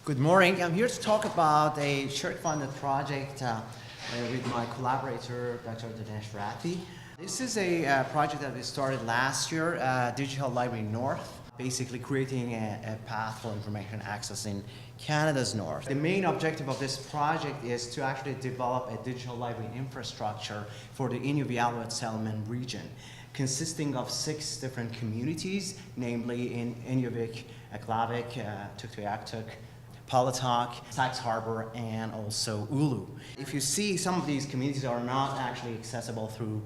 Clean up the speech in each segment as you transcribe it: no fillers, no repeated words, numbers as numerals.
Good morning. I'm here to talk about a Shiri-funded project with my collaborator, Dr. Dinesh Rathi. This is a project that we started last year, Digital Library North, basically creating a path for information access in Canada's North. The main objective of this project is to actually develop a digital library infrastructure for the Inuvialuit settlement region, consisting of 6 different communities, namely in Inuvik, Aklavik, Tuktoyaktuk, Palatak, Sykes Harbor, and also Ulu. If you see, some of these communities are not actually accessible through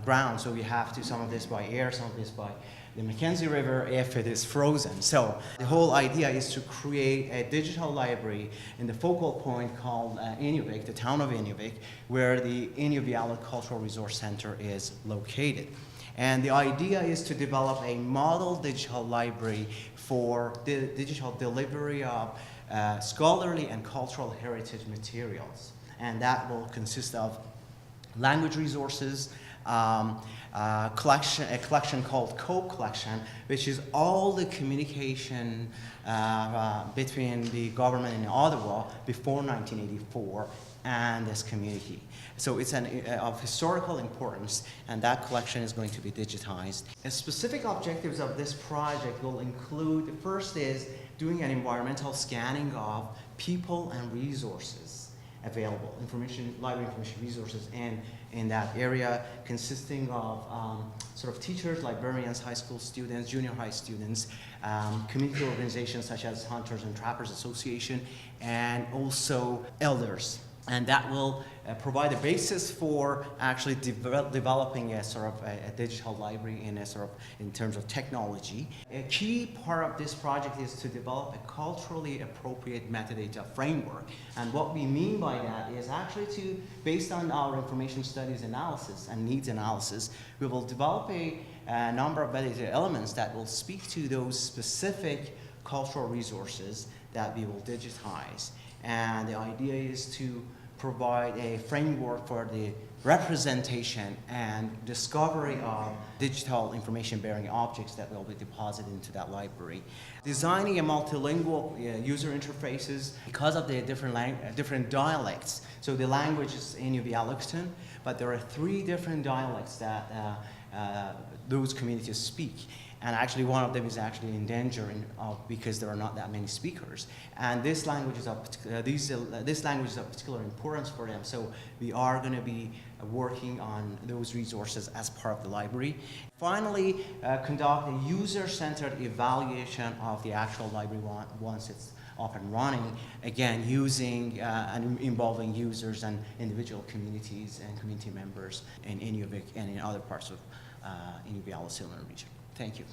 ground, so we have to some of this by air, some of this by the Mackenzie River if it is frozen. So the whole idea is to create a digital library in the focal point called Inuvik, the town of Inuvik, where the Inuvialuit Cultural Resource Center is located. And the idea is to develop a model digital library for the digital delivery of scholarly and cultural heritage materials. And that will consist of language resources, a collection called Cope Collection, which is all the communication between the government in Ottawa before 1984 and this community. So it's of historical importance, and that collection is going to be digitized. The specific objectives of this project will include, the first is doing an environmental scanning of people and resources available, library information resources in that area, consisting of sort of teachers, librarians, high school students, junior high students, community organizations such as Hunters and Trappers Association, and also elders. And that will provide a basis for actually developing a sort of a digital library in terms of technology. A key part of this project is to develop a culturally appropriate metadata framework. And what we mean by that is actually based on our information studies analysis and needs analysis, we will develop a number of metadata elements that will speak to those specific cultural resources that we will digitize. And the idea is to provide a framework for the representation and discovery of digital information-bearing objects that will be deposited into that library. Designing a multilingual user interfaces because of the different dialects. So the language is Inuvialuktun, but there are 3 different dialects that those communities speak. And actually one of them is actually in danger because there are not that many speakers. And this language is of particular importance for them. So we are going to be working on those resources as part of the library. Finally, conduct a user-centered evaluation of the actual library once it's up and running, again using and involving users and individual communities and community members in Inuvik and in other parts of Inuvialuit settlement region. Thank you.